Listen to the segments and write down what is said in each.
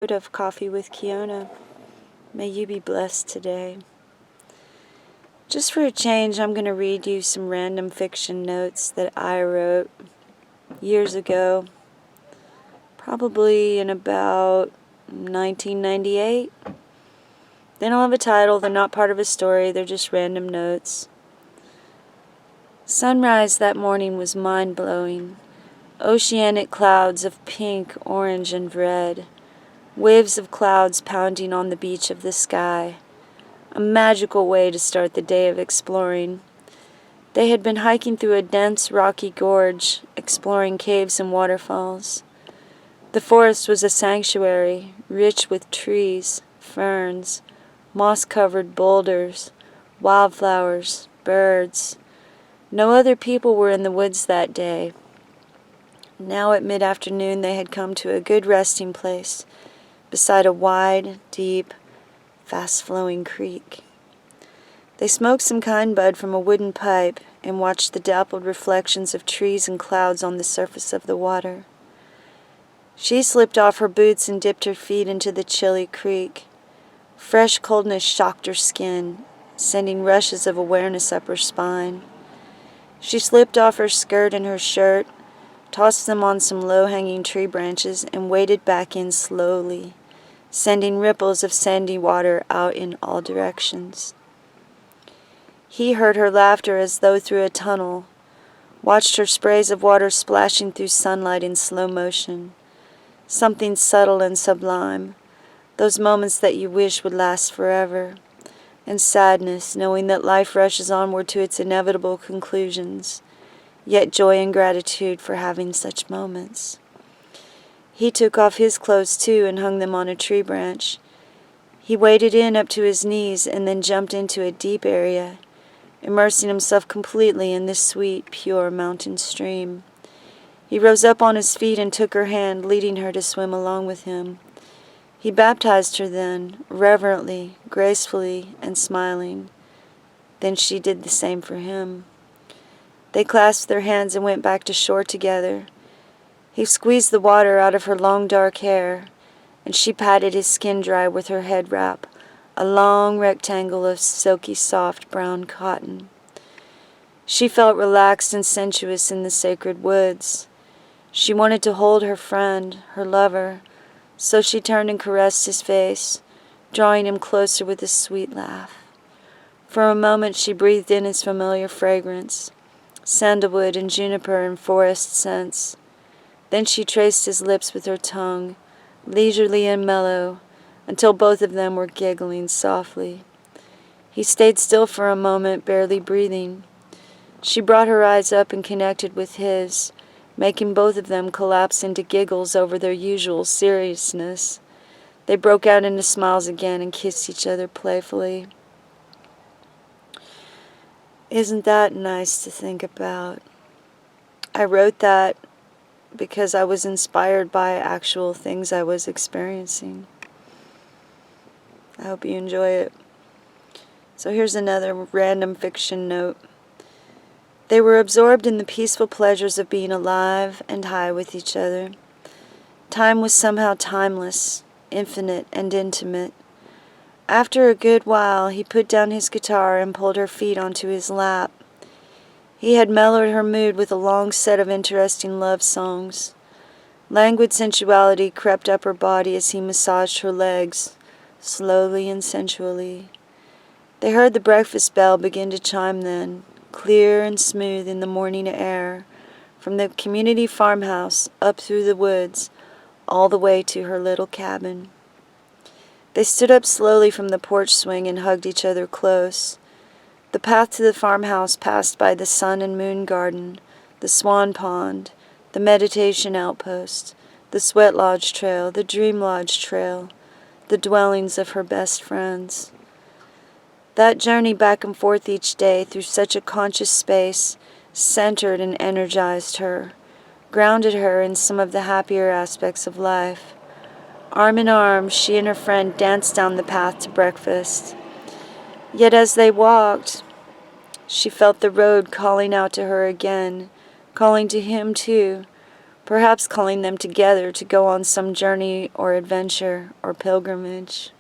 Of Coffee with Kiyonah. May you be blessed today. Just for a change, I'm going to read you some random fiction notes that I wrote years ago, probably in about 1998. They don't have a title, they're not part of a story, they're just random notes. Sunrise that morning was mind-blowing. Oceanic clouds of pink, orange, and red. Waves of clouds pounding on the beach of the sky. A magical way to start the day of exploring. They had been hiking through a dense, rocky gorge, exploring caves and waterfalls. The forest was a sanctuary, rich with trees, ferns, moss-covered boulders, wildflowers, birds. No other people were in the woods that day. Now at mid-afternoon they had come to a good resting place, beside a wide, deep, fast-flowing creek. They smoked some kind bud from a wooden pipe and watched the dappled reflections of trees and clouds on the surface of the water. She slipped off her boots and dipped her feet into the chilly creek. Fresh coldness shocked her skin, sending rushes of awareness up her spine. She slipped off her skirt and her shirt, tossed them on some low-hanging tree branches, and waded back in slowly, sending ripples of sandy water out in all directions. He heard her laughter as though through a tunnel, watched her sprays of water splashing through sunlight in slow motion. Something subtle and sublime, those moments that you wish would last forever, and sadness, knowing that life rushes onward to its inevitable conclusions, yet joy and gratitude for having such moments. He took off his clothes too and hung them on a tree branch. He waded in up to his knees and then jumped into a deep area, immersing himself completely in this sweet, pure mountain stream. He rose up on his feet and took her hand, leading her to swim along with him. He baptized her then, reverently, gracefully, and smiling. Then she did the same for him. They clasped their hands and went back to shore together. He squeezed the water out of her long dark hair, and she patted his skin dry with her head wrap, a long rectangle of silky soft brown cotton. She felt relaxed and sensuous in the sacred woods. She wanted to hold her friend, her lover, so she turned and caressed his face, drawing him closer with a sweet laugh. For a moment she breathed in his familiar fragrance, sandalwood and juniper and forest scents. Then she traced his lips with her tongue, leisurely and mellow, until both of them were giggling softly. He stayed still for a moment, barely breathing. She brought her eyes up and connected with his, making both of them collapse into giggles over their usual seriousness. They broke out into smiles again and kissed each other playfully. Isn't that nice to think about? I wrote that because I was inspired by actual things I was experiencing. I hope you enjoy it. So here's another random fiction note. They were absorbed in the peaceful pleasures of being alive and high with each other. Time was somehow timeless, infinite, and intimate. After a good while, he put down his guitar and pulled her feet onto his lap. He had mellowed her mood with a long set of interesting love songs. Languid sensuality crept up her body as he massaged her legs, slowly and sensually. They heard the breakfast bell begin to chime then, clear and smooth in the morning air, from the community farmhouse up through the woods, all the way to her little cabin. They stood up slowly from the porch swing and hugged each other close. The path to the farmhouse passed by the sun and moon garden, the swan pond, the meditation outpost, the sweat lodge trail, the dream lodge trail, the dwellings of her best friends. That journey back and forth each day through such a conscious space centered and energized her, grounded her in some of the happier aspects of life. Arm in arm, she and her friend danced down the path to breakfast. Yet as they walked, she felt the road calling out to her again, calling to him too, perhaps calling them together to go on some journey or adventure or pilgrimage.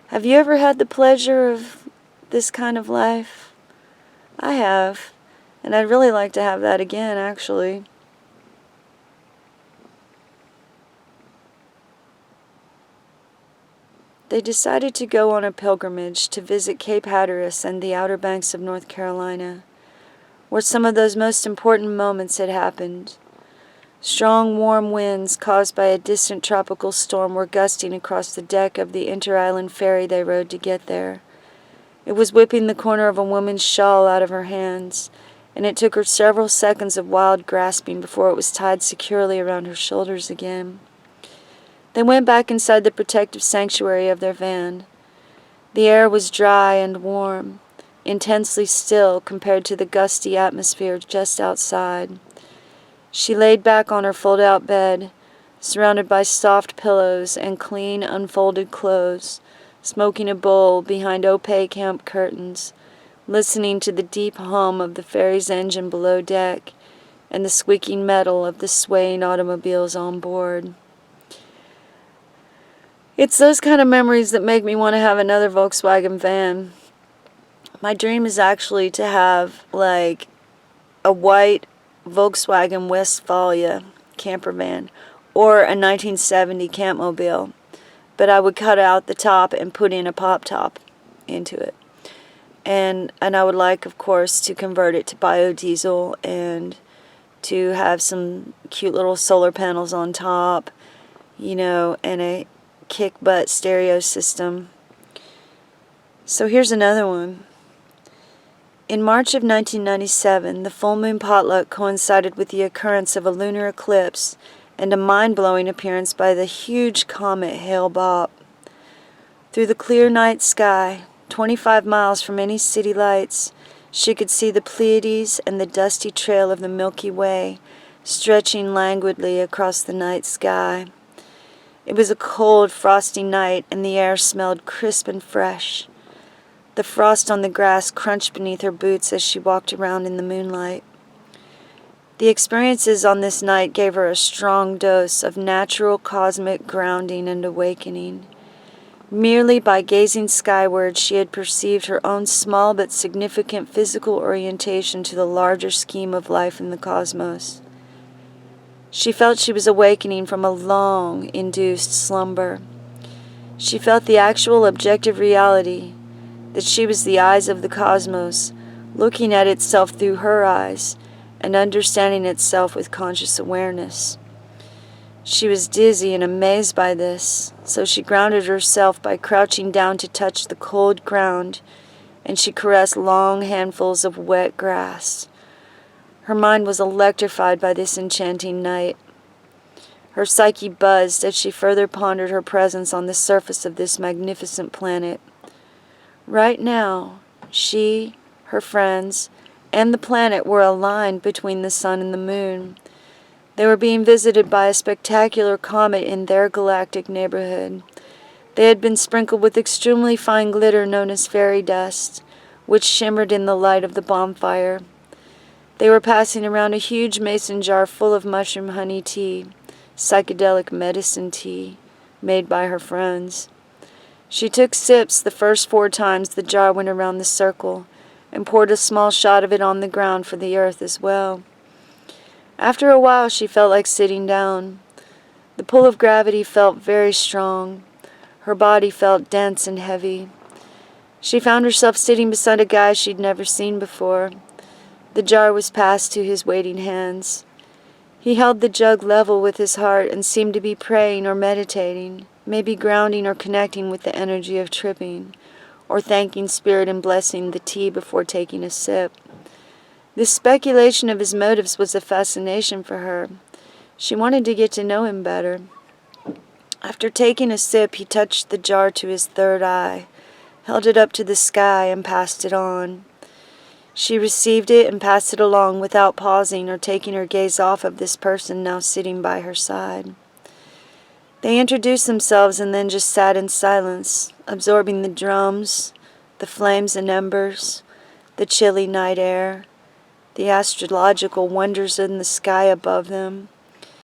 Have you ever had the pleasure of this kind of life? I have, and I'd really like to have that again, actually. They decided to go on a pilgrimage to visit Cape Hatteras and the Outer Banks of North Carolina, where some of those most important moments had happened. Strong, warm winds caused by a distant tropical storm were gusting across the deck of the inter-island ferry they rode to get there. It was whipping the corner of a woman's shawl out of her hands, and it took her several seconds of wild grasping before it was tied securely around her shoulders again. They went back inside the protective sanctuary of their van. The air was dry and warm, intensely still compared to the gusty atmosphere just outside. She laid back on her fold-out bed, surrounded by soft pillows and clean, unfolded clothes, smoking a bowl behind opaque hemp curtains, listening to the deep hum of the ferry's engine below deck and the squeaking metal of the swaying automobiles on board. It's those kind of memories that make me want to have another Volkswagen van. My dream is actually to have, like, a white Volkswagen Westfalia camper van or a 1970 Campmobile, but I would cut out the top and put in a pop top into it. And I would like, of course, to convert it to biodiesel and to have some cute little solar panels on top, and a kick-butt stereo system. So here's another one. In March of 1997, the full moon potluck coincided with the occurrence of a lunar eclipse and a mind-blowing appearance by the huge comet Hale-Bopp. Through the clear night sky, 25 miles from any city lights, she could see the Pleiades and the dusty trail of the Milky Way stretching languidly across the night sky. It was a cold, frosty night, and the air smelled crisp and fresh. The frost on the grass crunched beneath her boots as she walked around in the moonlight. The experiences on this night gave her a strong dose of natural cosmic grounding and awakening. Merely by gazing skyward, she had perceived her own small but significant physical orientation to the larger scheme of life in the cosmos. She felt she was awakening from a long-induced slumber. She felt the actual objective reality, that she was the eyes of the cosmos, looking at itself through her eyes and understanding itself with conscious awareness. She was dizzy and amazed by this, so she grounded herself by crouching down to touch the cold ground, and she caressed long handfuls of wet grass. Her mind was electrified by this enchanting night. Her psyche buzzed as she further pondered her presence on the surface of this magnificent planet. Right now, she, her friends, and the planet were aligned between the sun and the moon. They were being visited by a spectacular comet in their galactic neighborhood. They had been sprinkled with extremely fine glitter known as fairy dust, which shimmered in the light of the bonfire. They were passing around a huge mason jar full of mushroom honey tea, psychedelic medicine tea, made by her friends. She took sips the first 4 times the jar went around the circle, and poured a small shot of it on the ground for the earth as well. After a while she felt like sitting down. The pull of gravity felt very strong. Her body felt dense and heavy. She found herself sitting beside a guy she'd never seen before. The jar was passed to his waiting hands. He held the jug level with his heart and seemed to be praying or meditating, maybe grounding or connecting with the energy of tripping, or thanking Spirit and blessing the tea before taking a sip. This speculation of his motives was a fascination for her. She wanted to get to know him better. After taking a sip, he touched the jar to his third eye, held it up to the sky, and passed it on. She received it and passed it along without pausing or taking her gaze off of this person now sitting by her side. They introduced themselves and then just sat in silence, absorbing the drums, the flames and embers, the chilly night air, the astrological wonders in the sky above them,